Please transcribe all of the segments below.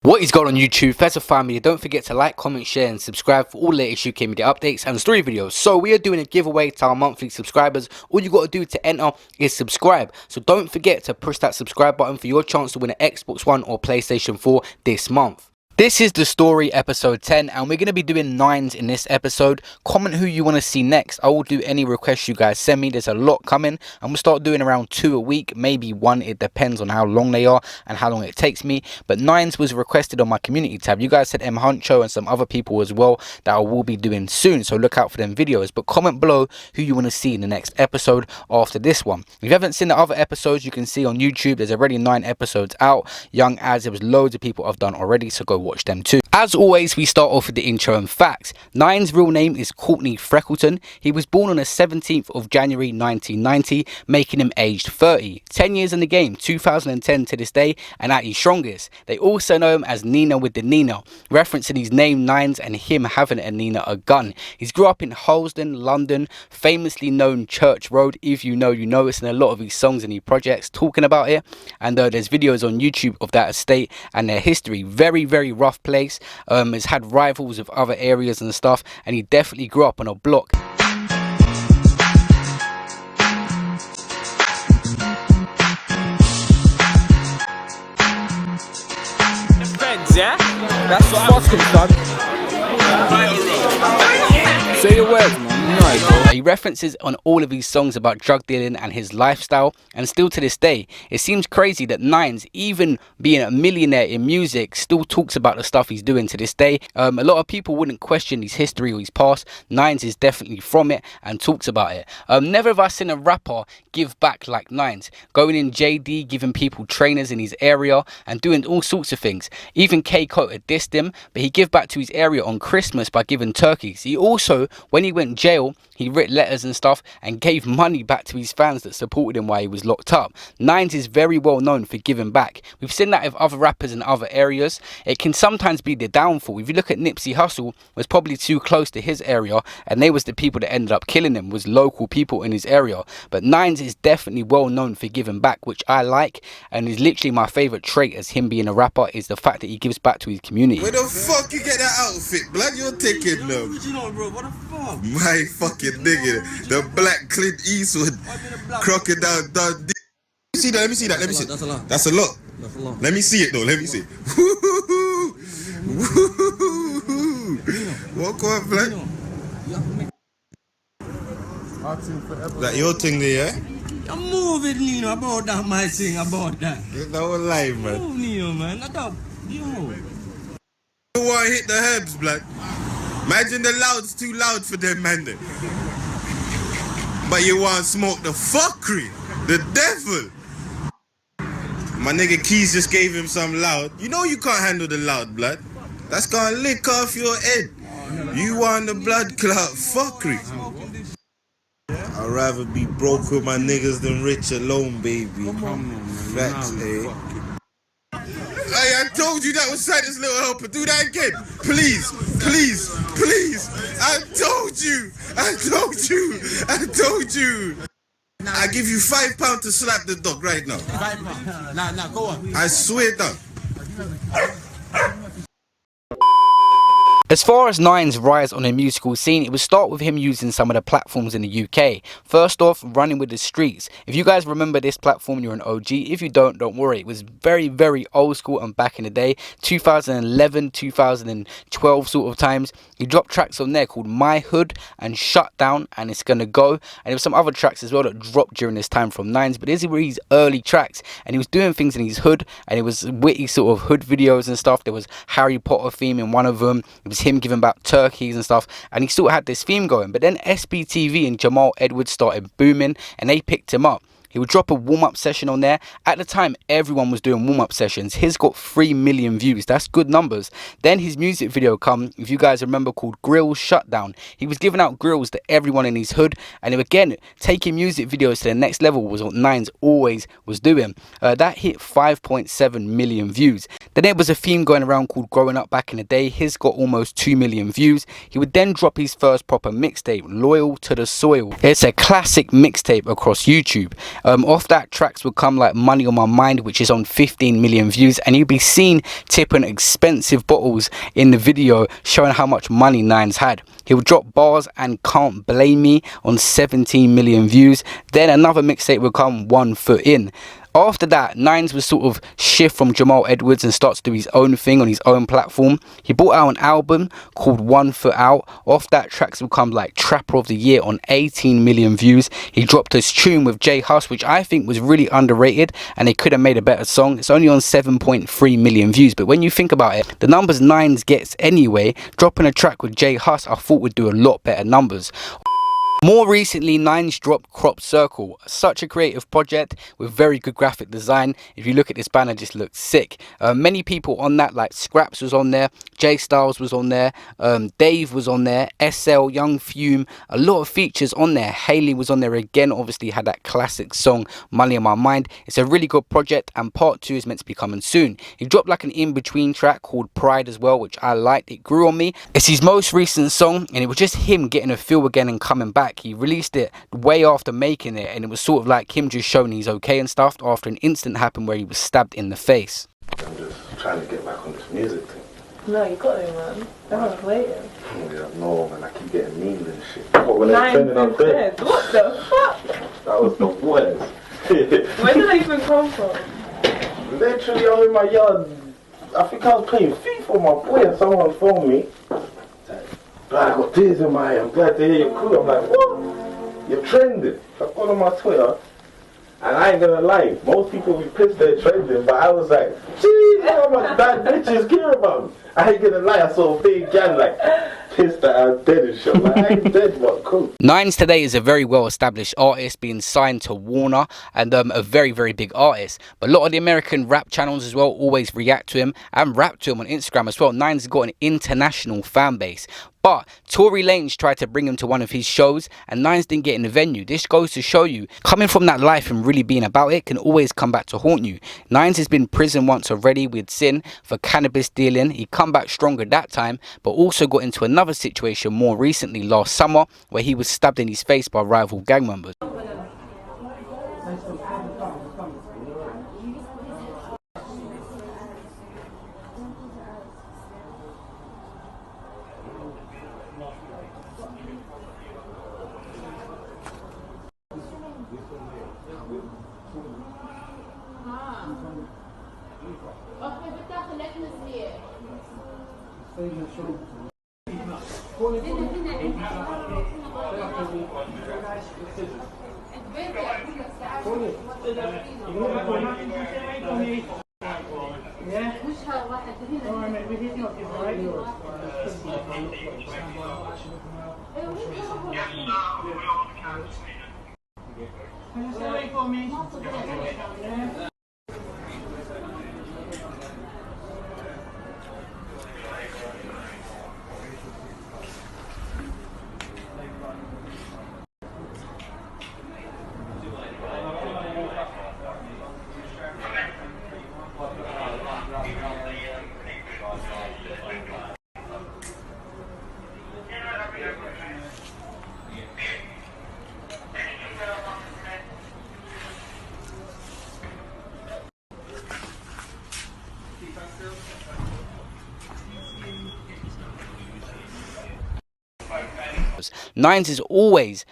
What is going on YouTube? Fesify media. Don't forget to like, comment, share and subscribe for all the latest UK media updates and story videos. So we are doing a giveaway to our monthly subscribers. All you got to do to enter is subscribe. So don't forget to push that subscribe button for your chance to win an Xbox One or PlayStation 4 this month. This is the story episode 10 and we're going to be doing 9s in this episode. Comment who you want to see next. I will do any requests you guys send me. There's a lot coming. I'm going to start doing around 2 a week, maybe 1. It depends on how long they are and how long it takes me. But 9s was requested on my community tab. You guys said M Huncho and some other people as well that I will be doing soon. So look out for them videos. But comment below who you want to see in the next episode after this one. If you haven't seen the other episodes, you can see on YouTube. There's already 9 episodes out. Young as there was loads of people I've done already. So go watch them too. As always, we start off with the intro and facts. 9's real name is Courtney Freckleton. He was born on the 17th of January 1990, making him aged 30. 10 years in the game, 2010 to this day, and at his strongest. They also know him as Nina with the Nina, referencing his name 9's and him having a Nina a gun. He's grew up in Holston, London, famously known Church Road. If you know, you know. It's in a lot of his songs and his projects talking about it. And there's videos on YouTube of that estate and their history. Very, very rough place. Has had rivals of other areas and stuff, and he definitely grew up on a block. Friends, yeah? That's what I was concerned. Say your words, man. He references on all of his songs about drug dealing and his lifestyle, and still to this day it seems crazy that 9's, even being a millionaire in music, still talks about the stuff he's doing to this day. A lot of people wouldn't question his history or his past. 9's is definitely from it and talks about it. Never have I seen a rapper give back like 9's, going in JD, giving people trainers in his area and doing all sorts of things. Even K Cote had dissed him, but he gave back to his area on Christmas by giving turkeys. He also, when he went jail, he wrote letters and stuff and gave money back to his fans that supported him while he was locked up. 9's is very well known for giving back. We've seen that with other rappers in other areas. It can sometimes be the downfall. If you look at Nipsey Hussle, was probably too close to his area, and they was the people that ended up killing him, was local people in his area. But 9's is definitely well known for giving back, which I like, and is literally my favourite trait as him being a rapper, is the fact that he gives back to his community. Where the fuck you get that outfit, blood? You're taking them. Original, bro. What the fuck? My fucking nigga, the black Clint Eastwood, crocodile Dundee. Let me see that. Let me see that. Let me see. That's a lot. That's a lot. That's a lot. Let me see it though. Let me see. Walk on, blood. That your thing there, yeah? I'm moving, Nino, about that, my thing, about that. That whole life, man. Move, Nino, man. Not that. Yo. You want to hit the herbs, blood. Imagine the loud's too loud for them, man. Then. But you want to smoke the fuckery, the devil. My nigga Keys just gave him some loud. You know you can't handle the loud, blood. That's gonna lick off your head. You want the blood clot fuckery. I'd rather be broke with my niggas than rich alone, baby. Facts, eh? Hey, I told you that was Santa's little helper. Do that again. Please, please, please. I told you. I told you. I told you. I give you £5 to slap the dog right now. £5. Nah, go on. I swear down. As far as 9's rise on the musical scene, it would start with him using some of the platforms in the UK. First off, Running with the Streets. If you guys remember this platform, you're an OG. If you don't worry. It was very, very old school and back in the day. 2011, 2012 sort of times. He dropped tracks on there called My Hood and Shut Down and It's Gonna Go. And there were some other tracks as well that dropped during this time from 9's. But these were his early tracks. And he was doing things in his hood. And it was witty sort of hood videos and stuff. There was Harry Potter theme in one of them. It was him giving back turkeys and stuff, and he still had this theme going. But then SBTV and Jamal Edwards started booming and they picked him up. He would drop a warm-up session on there. At the time, everyone was doing warm-up sessions. His got 3 million views. That's good numbers. Then his music video come, if you guys remember, called Grills Shutdown. He was giving out grills to everyone in his hood. And again, taking music videos to the next level was what 9's always was doing. That hit 5.7 million views. Then there was a theme going around called Growing Up back in the day. His got almost 2 million views. He would then drop his first proper mixtape, Loyal to the Soil. It's a classic mixtape across YouTube. Off that, tracks would come like Money on My Mind, which is on 15 million views, and you'd be seen tipping expensive bottles in the video showing how much money Nines had. He would drop Bars and Can't Blame Me on 17 million views. Then another mixtape would come, 1 Foot In. After that, Nines would sort of shift from Jamal Edwards and start to do his own thing on his own platform. He brought out an album called 1 Foot Out. Off that, tracks would come like Trapper of the Year on 18 million views. He dropped his tune with J Hus, which I think was really underrated, and they could have made a better song. It's only on 7.3 million views, but when you think about it, the numbers Nines gets anyway, dropping a track with J Hus I thought would do a lot better numbers. More recently, Nines dropped Crop Circle, such a creative project with very good graphic design. If you look at this banner, it just looks sick. Many people on that, like Scraps was on there, J Styles was on there, Dave was on there, SL, Young Fume, a lot of features on there. Haley was on there again, obviously had that classic song Money on My Mind. It's a really good project, and part 2 is meant to be coming soon. He dropped like an in-between track called Pride as well, which I liked. It grew on me. It's his most recent song, and it was just him getting a feel again and coming back. He released it way after making it, and it was sort of like him just showing he's okay and stuff after an incident happened where he was stabbed in the face. I'm just trying to get back on this music thing. No, you got to, man. Everyone's waiting. Yeah, no, man, I keep getting memed and shit. What, when they're trending on there? What the fuck? That was the worst. Where did they even come from? Literally, I'm in my yard. I think I was playing FIFA with my boy and someone phoned me. I got tears in my eye. I'm glad to hear your crew. I'm like, what? You're trending. I've gone on my Twitter, and I ain't gonna lie. Most people be pissed they're trending, but I was like, jeez, how much bad bitches care about me. I ain't gonna lie. I saw a big gang like pissed that I'm dead and shit. Like, I ain't dead, but cool. Nines today is a very well established artist, being signed to Warner, and a very, very big artist. But a lot of the American rap channels as well always react to him and rap to him on Instagram as well. Nines has got an international fan base. But Tory Lanez tried to bring him to one of his shows, and Nines didn't get in the venue. This goes to show you, coming from that life and really being about it can always come back to haunt you. Nines has been in prison once already with sin for cannabis dealing. He come back stronger that time, but also got into another situation more recently last summer where he was stabbed in his face by rival gang members. Nines is always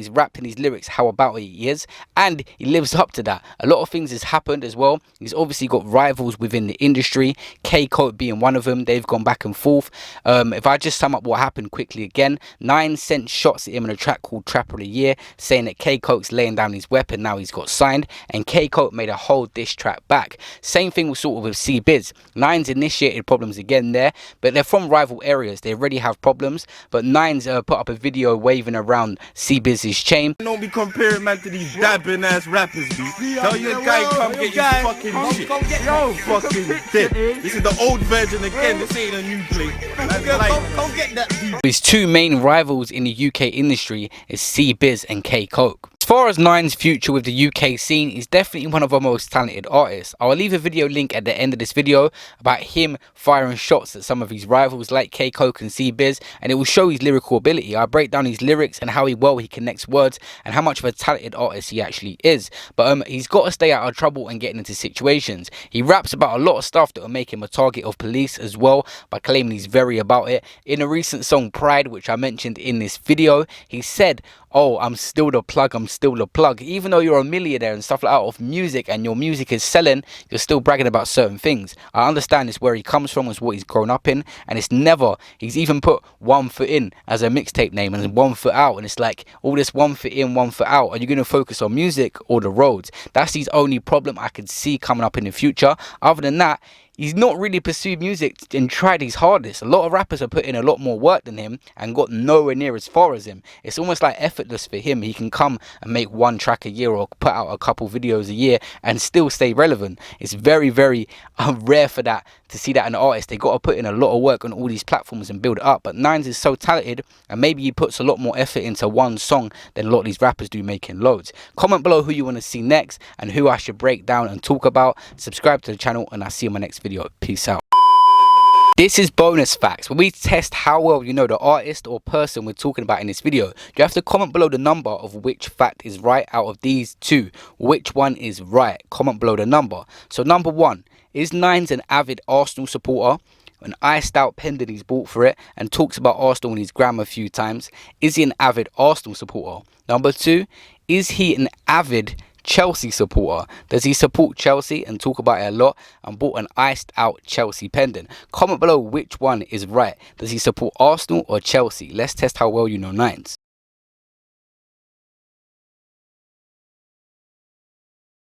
rapped in his lyrics how about he is, and he lives up to that. A lot of things has happened as well. He's obviously got rivals within the industry, K-Coke being one of them. They've gone back and forth. If I just sum up what happened quickly again, Nines sent shots at him in a track called Trapper of the Year, saying that K-Coke's laying down his weapon now he's got signed, and K-Coke made a whole diss track back. Same thing was sort of with C-Biz. Nines initiated problems again there, but they're from rival areas. They already have problems, but Nines put up a video waving around C-Biz's chain. Don't be comparing man to these dabbing ass rappers, B. Tell your guy come get your fucking shit. Yo, fucking dead. This is the old version again. This ain't a new play. Go get that. His two main rivals in the UK industry is C-Biz and K-Coke. As far as Nine's future with the UK scene, he's definitely one of our most talented artists. I'll leave a video link at the end of this video about him firing shots at some of his rivals like K-Coke and C-Biz, and it will show his lyrical ability. I break down his lyrics and how well he connects words and how much of a talented artist he actually is. But he's got to stay out of trouble and getting into situations. He raps about a lot of stuff that will make him a target of police as well, by claiming he's very about it. In a recent song Pride, which I mentioned in this video, he said, "Oh, I'm still the plug, I'm still the plug." Even though you're a millionaire and stuff like that of music and your music is selling, you're still bragging about certain things. I understand it's where he comes from, it's what he's grown up in, and it's never, he's even put 1 Foot In as a mixtape name and 1 Foot Out, and it's like all this 1 foot in, 1 foot out. Are you going to focus on music or the roads? That's his only problem I could see coming up in the future. Other than that, he's not really pursued music and tried his hardest. A lot of rappers have put in a lot more work than him and got nowhere near as far as him. It's almost like effortless for him. He can come and make 1 track a year or put out a couple videos a year and still stay relevant. It's very, very rare for that, to see that an artist. They got to put in a lot of work on all these platforms and build it up. But Nines is so talented, and maybe he puts a lot more effort into 1 song than a lot of these rappers do making loads. Comment below who you want to see next and who I should break down and talk about. Subscribe to the channel, and I'll see you in my next video. Peace out. This is bonus facts. When we test how well you know the artist or person we're talking about in this video, you have to comment below the number of which fact is right out of these 2. Which one is right? Comment below the number. So number 1, is Nines an avid Arsenal supporter? An iced out pen that he's bought for it and talks about Arsenal in his grammar a few times. Is he an avid Arsenal supporter? Number 2, is he an avid Chelsea supporter? Does he support Chelsea and talk about it a lot and bought an iced out Chelsea pendant? Comment below which one is right. Does he support Arsenal or Chelsea? Let's test how well you know Nines.